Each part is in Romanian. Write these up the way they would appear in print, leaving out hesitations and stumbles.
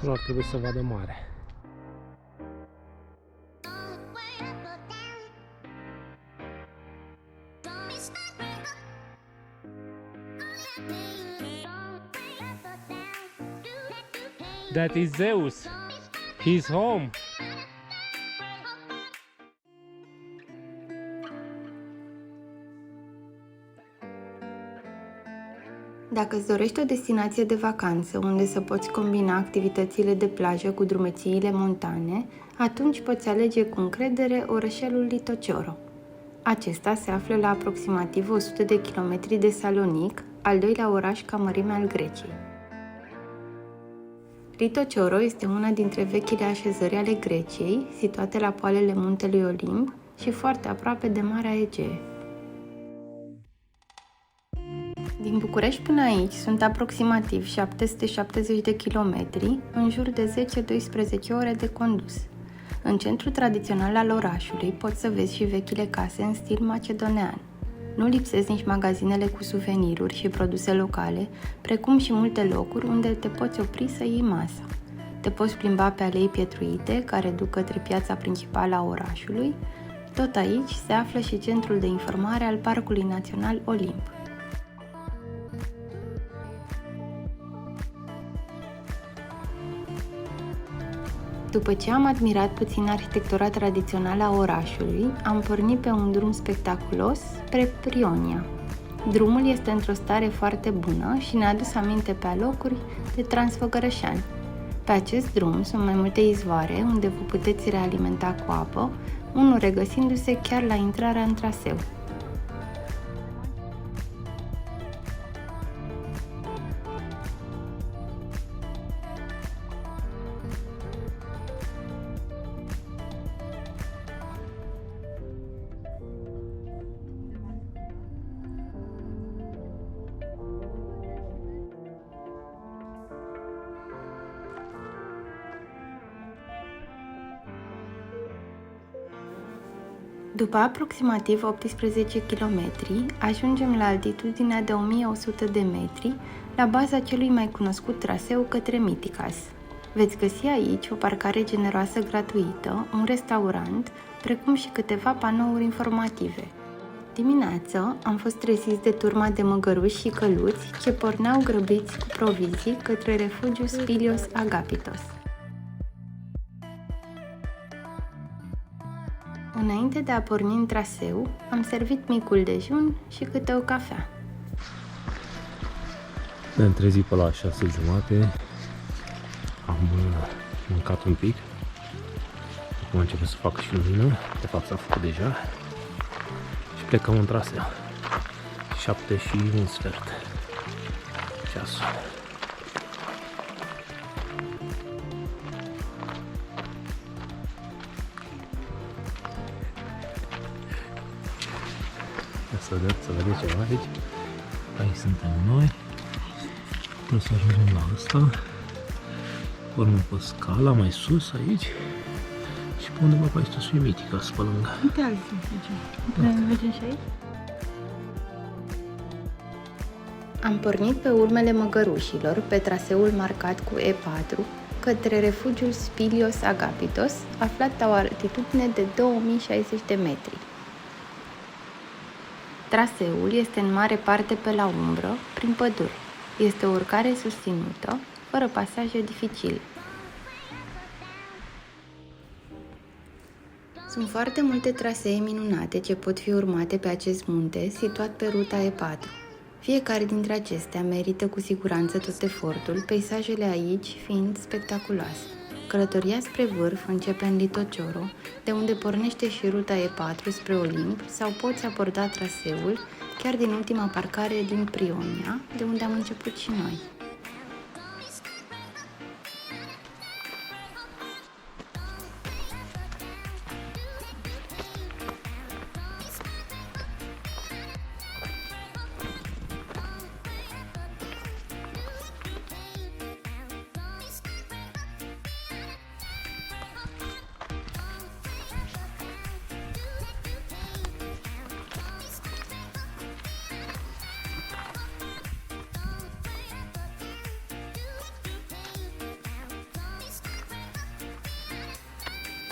Nu ar trebui să vadă mare. That is Zeus. He's home. Dacă îți dorești o destinație de vacanță unde să poți combina activitățile de plajă cu drumețiile montane, atunci poți alege cu încredere orășelul Litochoro. Acesta se află la aproximativ 100 de kilometri de Salonic, al doilea oraș ca mărime al Greciei. Litochoro este una dintre vechile așezări ale Greciei, situate la poalele muntelui Olimp și foarte aproape de Marea Egee. Din București până aici sunt aproximativ 770 de kilometri, în jur de 10-12 ore de condus. În centrul tradițional al orașului poți să vezi și vechile case în stil macedonean. Nu lipsesc nici magazinele cu suveniruri și produse locale, precum și multe locuri unde te poți opri să iei masa. Te poți plimba pe alei pietruite care duc către piața principală a orașului. Tot aici se află și centrul de informare al Parcului Național Olimp. După ce am admirat puțin arhitectura tradițională a orașului, am pornit pe un drum spectaculos spre Prionia. Drumul este într-o stare foarte bună și ne-a adus aminte pe alocuri de Transfăgărășani. Pe acest drum sunt mai multe izvoare unde vă puteți realimenta cu apă, unul regăsindu-se chiar la intrarea în traseu. După aproximativ 18 km, ajungem la altitudinea de 1100 de metri, la baza celui mai cunoscut traseu către Mytikas. Veți găsi aici o parcare generoasă gratuită, un restaurant, precum și câteva panouri informative. Dimineață am fost treziți de turma de măgăruși și căluți ce porneau grăbiți cu provizii către refugiul Spilios Agapitos. Înainte de a porni în traseu, am servit micul dejun și câte o cafea. Ne-am trezit pe la 6:30. Am mâncat un pic. Acum începe să facă și lumină. De fapt s-a făcut deja. Și plecăm în traseu. 7 și un sfert. Ceasul. Să vedeți ceva aici. Aici suntem noi. Trebuie să ajungem la ăsta. Urmăm pe scala mai sus aici. Și pe undeva pe aici să fie Mytikas pe lângă. Uite alții, mergem și aici? Am pornit pe urmele măgărușilor pe traseul marcat cu E4 către refugiul Spilios Agapitos, aflat la o altitudine de 2060 de metri. Traseul este în mare parte pe la umbră, prin păduri. Este o urcare susținută, fără pasaje dificile. Sunt foarte multe trasee minunate ce pot fi urmate pe acest munte, situat pe ruta E4. Fiecare dintre acestea merită cu siguranță tot efortul, peisajele aici fiind spectaculoase. Călătoria spre vârf începe în Litochoro, de unde pornește și ruta E4 spre Olimp, sau poți aborda traseul chiar din ultima parcare din Prionia, de unde am început și noi.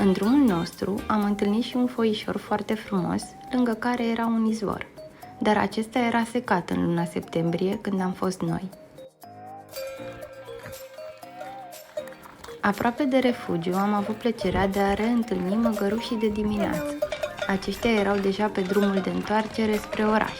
În drumul nostru am întâlnit și un foișor foarte frumos, lângă care era un izvor, dar acesta era secat în luna septembrie, când am fost noi. Aproape de refugiu am avut plăcerea de a reîntâlni măgărușii de dimineață. Aceștia erau deja pe drumul de întoarcere spre oraș.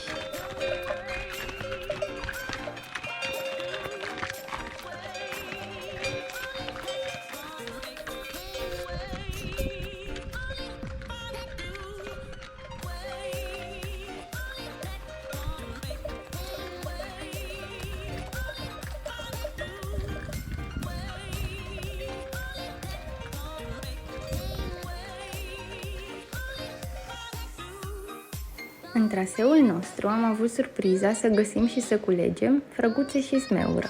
În traseul nostru am avut surpriza să găsim și să culegem frăguțe și smeură.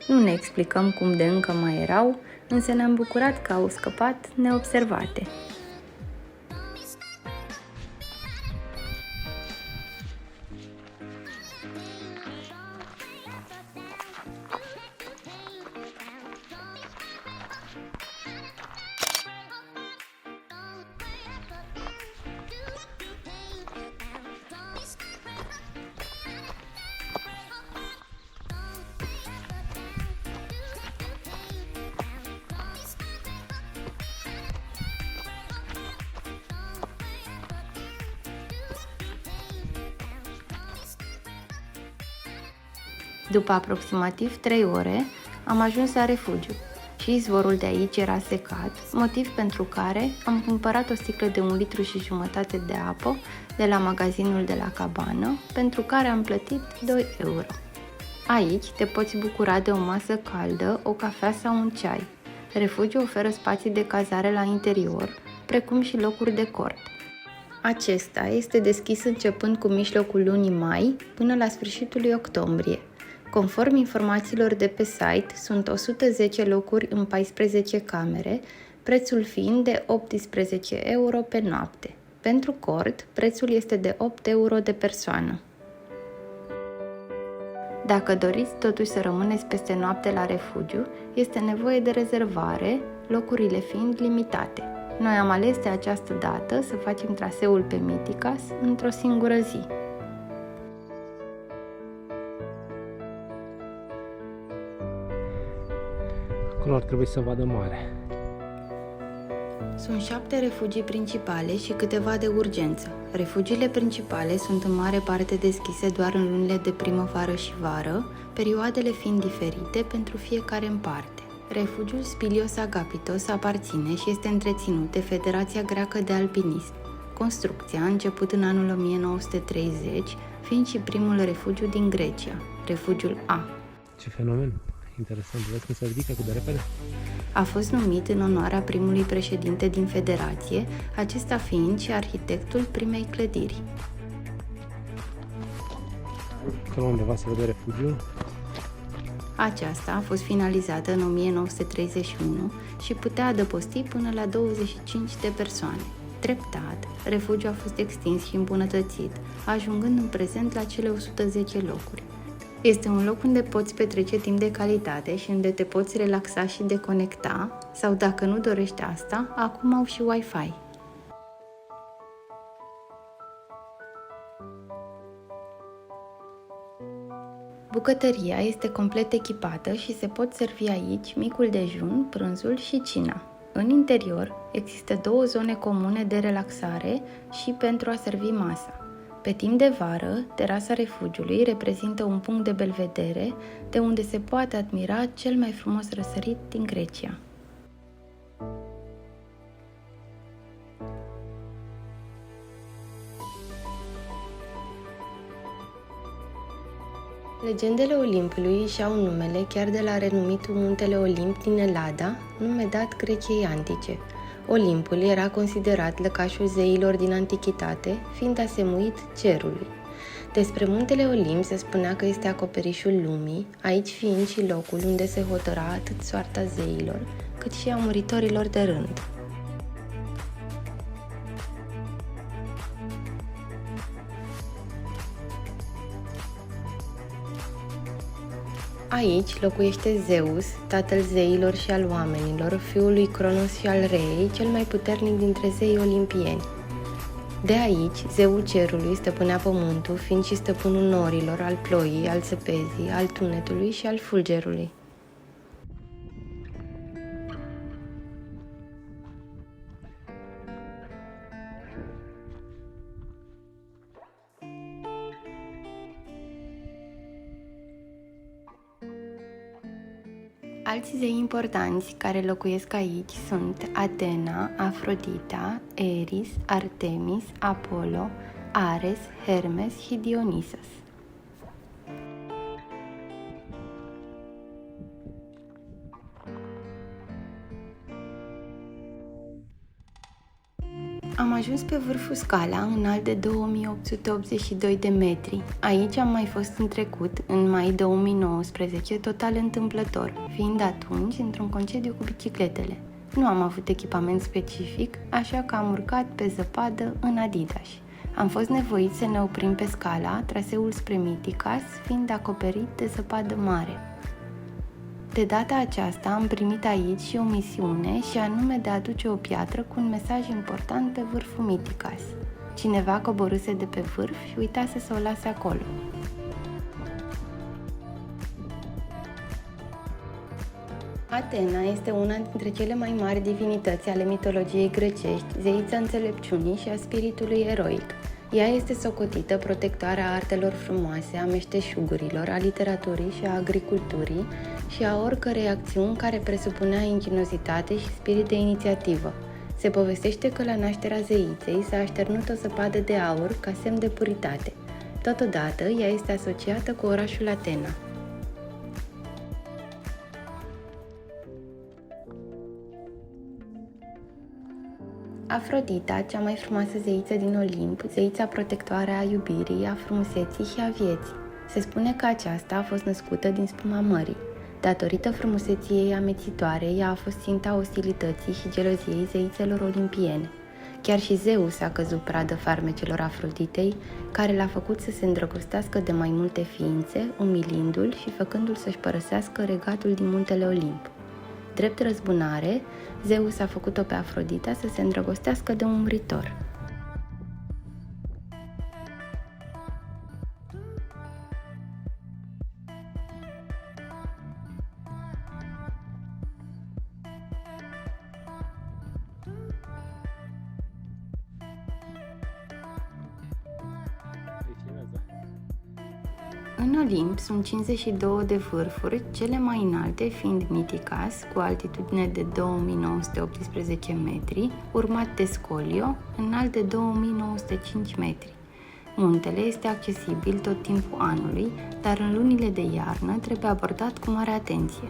Nu ne explicăm cum de încă mai erau, însă ne-am bucurat că au scăpat neobservate. După aproximativ 3 ore, am ajuns la refugiu și izvorul de aici era secat, motiv pentru care am cumpărat o sticlă de 1,5 litri de apă de la magazinul de la cabană, pentru care am plătit 2 euro. Aici te poți bucura de o masă caldă, o cafea sau un ceai. Refugiul oferă spații de cazare la interior, precum și locuri de cort. Acesta este deschis începând cu mijlocul lunii mai până la sfârșitul lui octombrie. Conform informațiilor de pe site, sunt 110 locuri în 14 camere, prețul fiind de 18 euro pe noapte. Pentru cort, prețul este de 8 euro de persoană. Dacă doriți totuși să rămâneți peste noapte la refugiu, este nevoie de rezervare, locurile fiind limitate. Noi am ales de această dată să facem traseul pe Mythicas într-o singură zi. Acolo ar trebui să vadă mare. Sunt 7 refugii principale și câteva de urgență. Refugiile principale sunt în mare parte deschise doar în lunile de primăvară și vară, perioadele fiind diferite pentru fiecare în parte. Refugiul Spilios Agapitos aparține și este întreținut de Federația Greacă de Alpinism. Construcția a început în anul 1930, fiind și primul refugiu din Grecia, refugiul A. Ce fenomen! Interesant, vezi cum se ridică cât de repede? A fost numit în onoarea primului președinte din federație, acesta fiind și arhitectul primei clădiri. Acolo undeva se vede refugiul. Aceasta a fost finalizată în 1931 și putea adăposti până la 25 de persoane. Treptat, refugiul a fost extins și îmbunătățit, ajungând în prezent la cele 110 locuri. Este un loc unde poți petrece timp de calitate și unde te poți relaxa și deconecta, sau dacă nu dorești asta, acum au și Wi-Fi. Bucătăria este complet echipată și se pot servi aici micul dejun, prânzul și cina. În interior există 2 zone comune de relaxare și pentru a servi masa. Pe timp de vară, terasa refugiului reprezintă un punct de belvedere de unde se poate admira cel mai frumos răsărit din Grecia. Legendele Olimpului și-au numele chiar de la renumitul muntele Olimp din Elada, nume dat Greciei antice. Olimpul era considerat lăcașul zeilor din antichitate, fiind asemuit cerului. Despre muntele Olimp se spunea că este acoperișul lumii, aici fiind și locul unde se hotăra atât soarta zeilor, cât și a muritorilor de rând. Aici locuiește Zeus, tatăl zeilor și al oamenilor, fiul lui Cronos și al Reei, cel mai puternic dintre zeii olimpieni. De aici, zeul cerului stăpânea pământul, fiind și stăpânul norilor, al ploii, al săpezii, al tunetului și al fulgerului. Alți zei importanți care locuiesc aici sunt Atena, Afrodita, Eris, Artemis, Apollo, Ares, Hermes și Dionisos. Am ajuns pe vârful Scala, înalt de 2882 de metri. Aici am mai fost în trecut, în mai 2019, total întâmplător, fiind atunci într-un concediu cu bicicletele. Nu am avut echipament specific, așa că am urcat pe zăpadă în Adidas. Am fost nevoit să ne oprim pe Scala, traseul spre Mythicas fiind acoperit de zăpadă mare. De data aceasta am primit aici și o misiune, și anume de a aduce o piatră cu un mesaj important pe vârful Mythicas. Cineva coborâse de pe vârf și uitase să o lase acolo. Atena este una dintre cele mai mari divinități ale mitologiei grecești, zeița înțelepciunii și a spiritului eroic. Ea este socotită protectoarea artelor frumoase, a meșteșugurilor, a literaturii și a agriculturii și a oricărei acțiuni care presupunea ingeniozitate și spirit de inițiativă. Se povestește că la nașterea zeiței s-a așternut o zăpadă de aur ca semn de puritate. Totodată, ea este asociată cu orașul Atena. Afrodita, cea mai frumoasă zeiță din Olimp, zeița protectoare a iubirii, a frumuseții și a vieții. Se spune că aceasta a fost născută din spuma mării. Datorită frumuseții ei amețitoare, ea a fost ținta ostilității și geloziei zeițelor olimpiene. Chiar și Zeus a căzut pradă farmecelor Afroditei, care l-a făcut să se îndrăgostească de mai multe ființe, umilindu-l și făcându-l să-și părăsească regatul din muntele Olimp. Drept răzbunare, Zeus a făcut-o pe Afrodita să se îndrăgostească de un muritor. În Olimp sunt 52 de vârfuri, cele mai înalte fiind Mythicas, cu altitudine de 2918 metri, urmat de Scolio, înalt de 2905 metri. Muntele este accesibil tot timpul anului, dar în lunile de iarnă trebuie abordat cu mare atenție.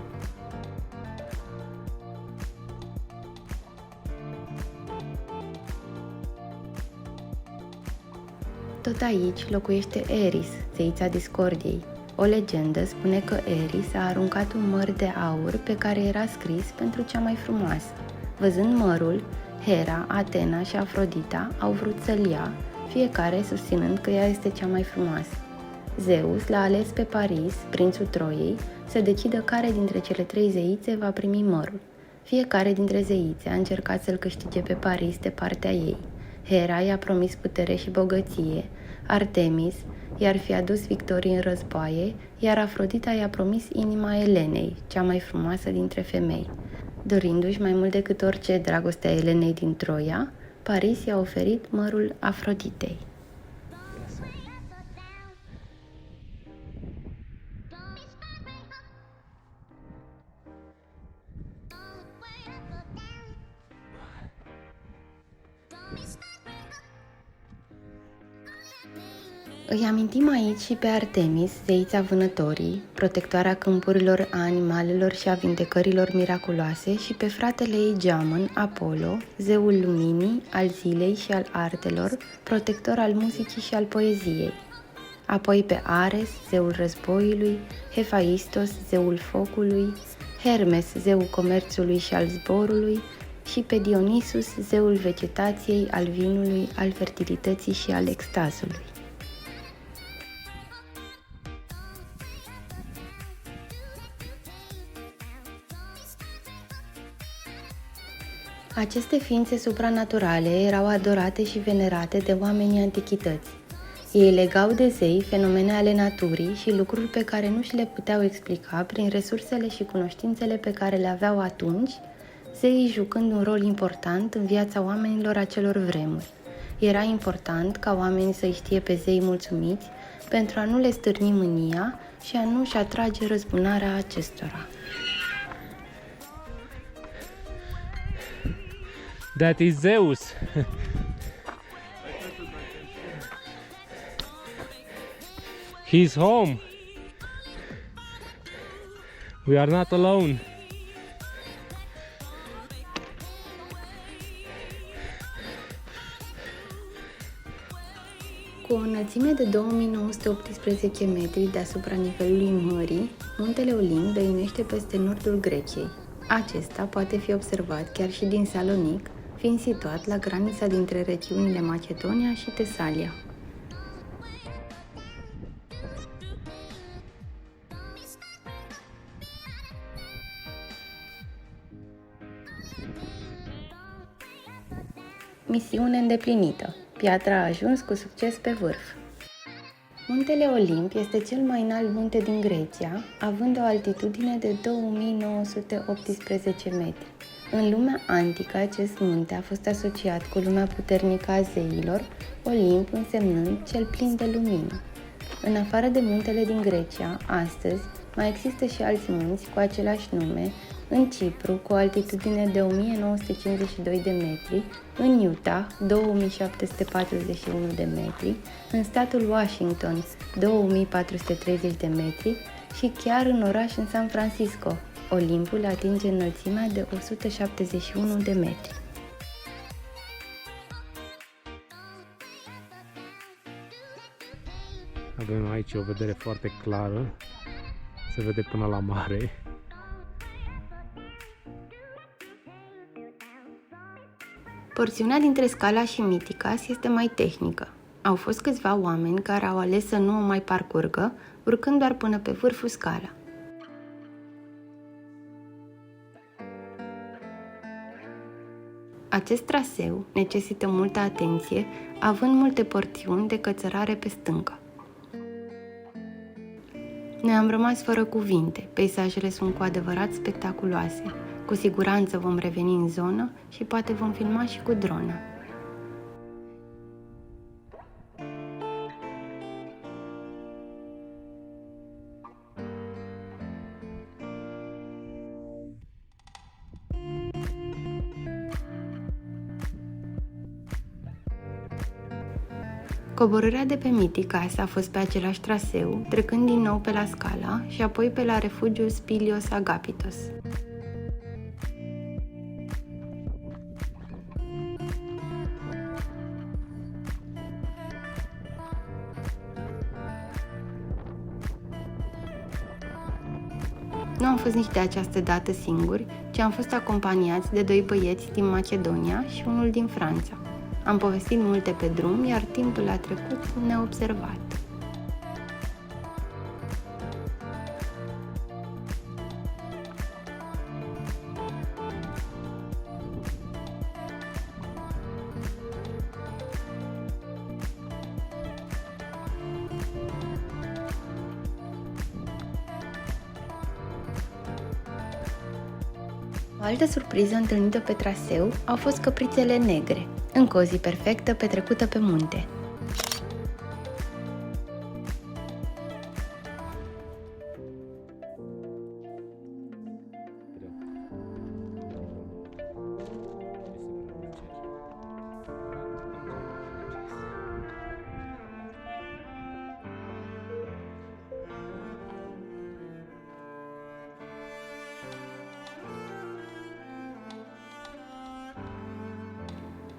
Tot aici locuiește Eris, zeița discordiei. O legendă spune că Eris a aruncat un măr de aur pe care era scris pentru cea mai frumoasă. Văzând mărul, Hera, Atena și Afrodita au vrut să-l ia, fiecare susținând că ea este cea mai frumoasă. Zeus l-a ales pe Paris, prințul Troiei, să decidă care dintre cele 3 zeițe va primi mărul. Fiecare dintre zeițe a încercat să-l câștige pe Paris de partea ei. Hera i-a promis putere și bogăție, Artemis i-ar fi adus victorii în războaie, iar Afrodita i-a promis inima Elenei, cea mai frumoasă dintre femei. Dorindu-și mai mult decât orice dragostea Elenei din Troia, Paris i-a oferit mărul Afroditei. Îi amintim aici și pe Artemis, zeița vânătorii, protectoarea câmpurilor, a animalelor și a vindecărilor miraculoase, și pe fratele ei Geamăn, Apollo, zeul luminii, al zilei și al artelor, protector al muzicii și al poeziei. Apoi pe Ares, zeul războiului, Hephaistos, zeul focului, Hermes, zeul comerțului și al zborului, și pe Dionisus, zeul vegetației, al vinului, al fertilității și al extazului. Aceste ființe supranaturale erau adorate și venerate de oamenii antichității. Ei legau de zei fenomene ale naturii și lucruri pe care nu și le puteau explica prin resursele și cunoștințele pe care le aveau atunci, zeii jucând un rol important în viața oamenilor acelor vremuri. Era important ca oamenii să-i știe pe zei mulțumiți pentru a nu le stârni mânia și a nu-și atrage răzbunarea acestora. That is Zeus. He's home. We are not alone. Cu o înălțime de 2918 metri deasupra nivelului mării, muntele Olimp dăinuiește peste nordul Greciei. Acesta poate fi observat chiar și din Salonic, fiind situat la granița dintre regiunile Macedonia și Tesalia. Misiune îndeplinită. Piatra a ajuns cu succes pe vârf. Muntele Olimp este cel mai înalt munte din Grecia, având o altitudine de 2918 metri. În lumea antică, acest munte a fost asociat cu lumea puternică a zeilor, Olimp însemnând cel plin de lumină. În afară de muntele din Grecia, astăzi mai există și alți munți cu același nume, în Cipru cu o altitudine de 1952 de metri, în Utah 2741 de metri, în statul Washington 2430 de metri și chiar în oraș în San Francisco. Olimpul atinge înălțimea de 171 de metri. Avem aici o vedere foarte clară, se vede până la mare. Porțiunea dintre Scala și Mythicas este mai tehnică. Au fost câțiva oameni care au ales să nu o mai parcurgă, urcând doar până pe vârful Scala. Acest traseu necesită multă atenție, având multe porțiuni de cățărare pe stâncă. Ne am rămas fără cuvinte, peisajele sunt cu adevărat spectaculoase. Cu siguranță vom reveni în zonă și poate vom filma și cu dronă. Coborârea de pe Mythicas a fost pe același traseu, trecând din nou pe la Scala și apoi pe la refugiul Spilios Agapitos. Nu am fost nici de această dată singuri, ci am fost acompaniați de doi băieți din Macedonia și unul din Franța. Am povestit multe pe drum, iar timpul a trecut neobservat. O altă surpriză întâlnită pe traseu au fost căprițele negre, încă o zi perfectă petrecută pe munte.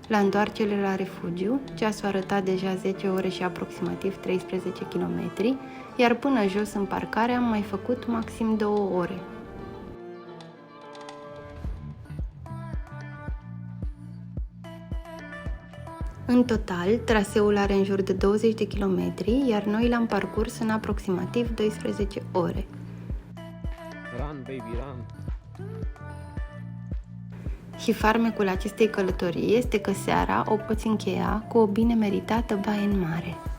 La întoarcere la refugiu, ceasul arăta deja 10 ore și aproximativ 13 km, iar până jos în parcare am mai făcut maxim 2 ore. În total, traseul are în jur de 20 de kilometri, iar noi l-am parcurs în aproximativ 12 ore. Run, baby, run! Și farmecul acestei călătorii este că seara o poți încheia cu o bine meritată baie în mare.